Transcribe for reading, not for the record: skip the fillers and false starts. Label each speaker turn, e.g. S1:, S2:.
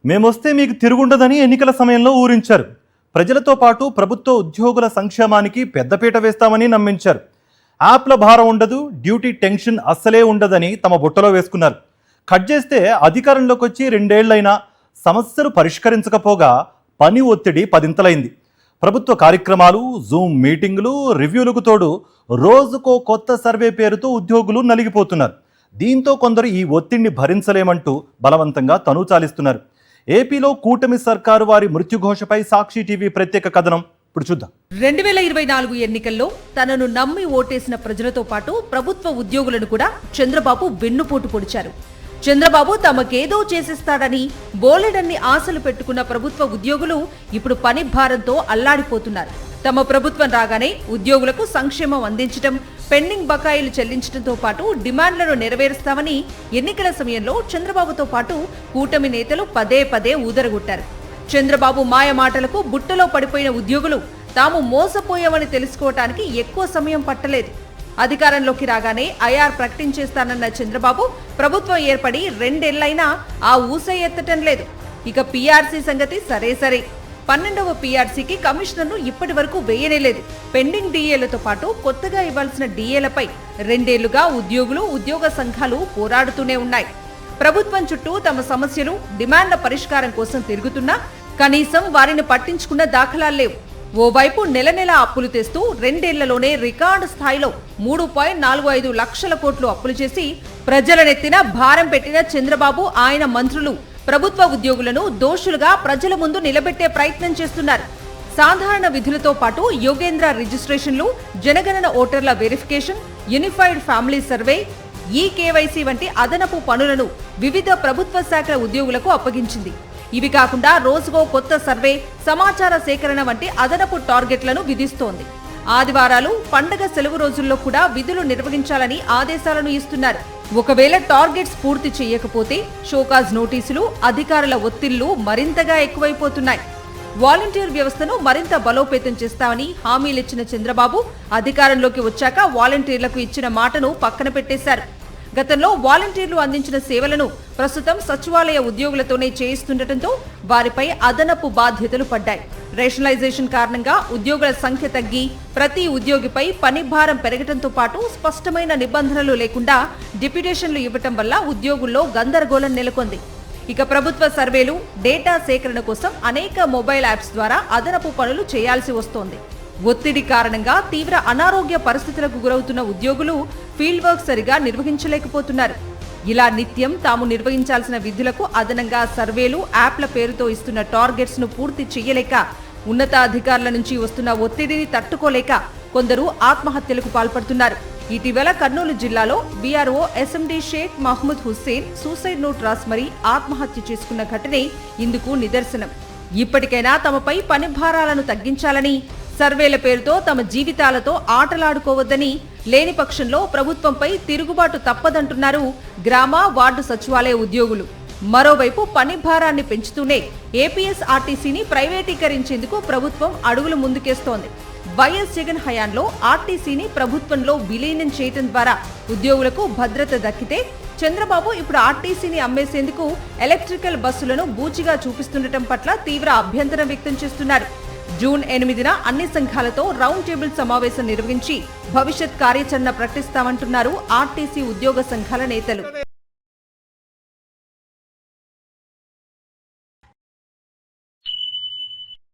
S1: మేమొస్తే మీకు తిరుగుండదని ఎన్నికల సమయంలో ఊరించారు. ప్రజలతో పాటు ప్రభుత్వ ఉద్యోగుల సంక్షేమానికి పెద్దపీట వేస్తామని నమ్మించారు. యాప్ల భారం ఉండదు, డ్యూటీ టెన్షన్ అస్సలే ఉండదని తమ బుట్టలో వేసుకున్నారు. కట్ చేస్తే అధికారంలోకి వచ్చి 2 ఏళ్లైనా సమస్యలు పరిష్కరించకపోగా పని ఒత్తిడి పదింతలైంది. ప్రభుత్వ కార్యక్రమాలు, జూమ్ మీటింగులు, రివ్యూలకు తోడు రోజుకో కొత్త సర్వే పేరుతో ఉద్యోగులు నలిగిపోతున్నారు. దీంతో కొందరు ఈ ఒత్తిడిని భరించలేమంటూ బలవంతంగా తనుచాలిస్తున్నారు. ఏపీలో కూటమి సర్కారు వారి మృత్యుఘోషపై సాక్షి టీవీ ప్రత్యేక కథనం ఇప్పుడు చూద్దాం.
S2: 2024 ఎన్నికల్లో తనను నమ్మి ఓటేసిన ప్రజలతో పాటు ప్రభుత్వ ఉద్యోగులను కూడా చంద్రబాబు వెన్నుపోటు పొడిచారు. చంద్రబాబు తమకేదో చేసిస్తాడని బోలెడన్ని ఆశలు పెట్టుకున్న ప్రభుత్వ ఉద్యోగులు ఇప్పుడు పని భారంతో అల్లాడిపోతున్నారు. తమ ప్రభుత్వం రాగానే ఉద్యోగులకు సంక్షేమం అందించడం, పెండింగ్ బకాయిలు చెల్లించడంతో పాటు డిమాండ్లను నెరవేరుస్తామని ఎన్నికల సమయంలో చంద్రబాబుతో పాటు కూటమి నేతలు పదే పదే ఊదరగొట్టారు. చంద్రబాబు మాయ మాటలకు బుట్టలో పడిపోయిన ఉద్యోగులు తాము మోసపోయామని తెలుసుకోవటానికి ఎక్కువ సమయం పట్టలేదు. అధికారంలోకి రాగానే ఐఆర్ ప్రకటించేస్తానన్న చంద్రబాబు ప్రభుత్వం ఏర్పడి 2 ఏళ్లైనా ఆ ఊసే ఎత్తటం లేదు. ఇక పీఆర్సీ సంగతి సరే 12వ పీఆర్సీకి కమిషనర్ను ఇప్పటి వరకు వేయనేలేదు. పెండింగ్ డీఏలతో పాటు కొత్తగా ఇవ్వాల్సిన డీఏలపై 2 ఏళ్లుగా ఉద్యోగులు, ఉద్యోగ సంఘాలు పోరాడుతూనే ఉన్నాయి. ప్రభుత్వం చుట్టూ తమ సమస్యలు, డిమాండ్ల పరిష్కారం కోసం తిరుగుతున్నా కనీసం వారిని పట్టించుకున్న దాఖలాలు లేవు. ఓవైపు నెల అప్పులు తెస్తూ 2 ఏళ్లలోనే రికార్డు స్థాయిలో 3.45 లక్షల కోట్లు అప్పులు చేసి ప్రజలనెత్తిన భారం పెట్టిన చంద్రబాబు, ఆయన మంత్రులు ప్రభుత్వ ఉద్యోగులను దోషులుగా ప్రజల ముందు నిలబెట్టే ప్రయత్నం చేస్తున్నారు. సాధారణ విధులతో పాటు యోగేంద్ర రిజిస్ట్రేషన్లు, జనగణన ఓటర్ల verification, unified family survey, eKYC వంటి అదనపు పనులను వివిధ ప్రభుత్వ శాఖల ఉద్యోగులకు అప్పగించింది. ఇవి కాకుండా రోజుకో కొత్త సర్వే, సమాచార సేకరణ వంటి అదనపు టార్గెట్లను విధిస్తోంది. ఆదివారాలు, పండగ సెలవు రోజుల్లో కూడా విధులు నిర్వహించాలని ఆదేశాలను ఇస్తున్నారు. ఒకవేళ టార్గెట్స్ పూర్తి చేయకపోతే షోకాజ్ నోటీసులు, అధికారుల ఒత్తిళ్లు మరింతగా ఎక్కువైపోతున్నాయి. వాలంటీర్ వ్యవస్థను మరింత బలోపేతం చేస్తామని హామీలిచ్చిన చంద్రబాబు అధికారంలోకి వచ్చాక వాలంటీర్లకు ఇచ్చిన మాటను పక్కన పెట్టేశారు. గతంలో వాలంటీర్లు అందించిన సేవలను ప్రస్తుతం సచివాలయ ఉద్యోగులతోనే చేయిస్తుండటంతో వారిపై అదనపు బాధ్యతలు పడ్డాయి. రేషనలైజేషన్ కారణంగా ఉద్యోగుల సంఖ్య తగ్గి ప్రతి ఉద్యోగిపై పని భారం పెరగడంతో పాటు స్పష్టమైన నిబంధనలు లేకుండా డిప్యుటేషన్లు ఇవ్వటం వల్ల ఉద్యోగుల్లో గందరగోళం నెలకొంది. ఇక ప్రభుత్వ సర్వేలు, డేటా సేకరణ కోసం అనేక మొబైల్ యాప్స్ ద్వారా అదనపు పనులు చేయాల్సి వస్తోంది. ఒత్తిడి కారణంగా తీవ్ర అనారోగ్య పరిస్థితులకు గురవుతున్న ఉద్యోగులు ఫీల్డ్ వర్క్ సరిగా నిర్వహించలేకపోతున్నారు. ఇలా నిత్యం తాము నిర్వహించాల్సిన విధులకు అదనంగా సర్వేలు, యాప్ల పేరుతో ఇస్తున్న టార్గెట్స్ ను పూర్తి చేయలేక, ఉన్నతాధికారుల నుంచి వస్తున్న ఒత్తిడిని తట్టుకోలేక కొందరు ఆత్మహత్యలకు పాల్పడుతున్నారు. ఇటీవల కర్నూలు జిల్లాలో VRO SMD Shaik Mahmood Hussain suicide note రాసి మరీ ఆత్మహత్య చేసుకున్న ఘటనే ఇందుకు నిదర్శనం. ఇప్పటికైనా తమపై పని భారాలను తగ్గించాలని, సర్వేల పేరుతో తమ జీవితాలతో ఆటలాడుకోవద్దని, లేని పక్షంలో ప్రభుత్వంపై తిరుగుబాటు తప్పదంటున్నారు గ్రామ, వార్డు సచివాలయ ఉద్యోగులు. మరోవైపు పని భారాన్ని పెంచుతూనే ఏపీఎస్ఆర్టీసీని ప్రైవేటీకరించేందుకు ప్రభుత్వం అడుగులు ముందుకేస్తోంది. వైఎస్ జగన్ హయాంలో ఆర్టీసీని ప్రభుత్వంలో విలీనం చేయడం ద్వారా ఉద్యోగులకు భద్రత దక్కితే, చంద్రబాబు ఇప్పుడు ఆర్టీసీని అమ్మేసేందుకు ఎలక్ట్రికల్ బస్సులను బూచిగా చూపిస్తుండటం పట్ల తీవ్ర అభ్యంతరం వ్యక్తం చేస్తున్నారు. జూన్ 8న అన్ని సంఘాలతో రౌండ్ టేబుల్ సమావేశం నిర్వహించి భవిష్యత్ కార్యాచరణ ప్రకటిస్తామంటున్నారు ఆర్టీసీ ఉద్యోగ సంఘాల నేతలు.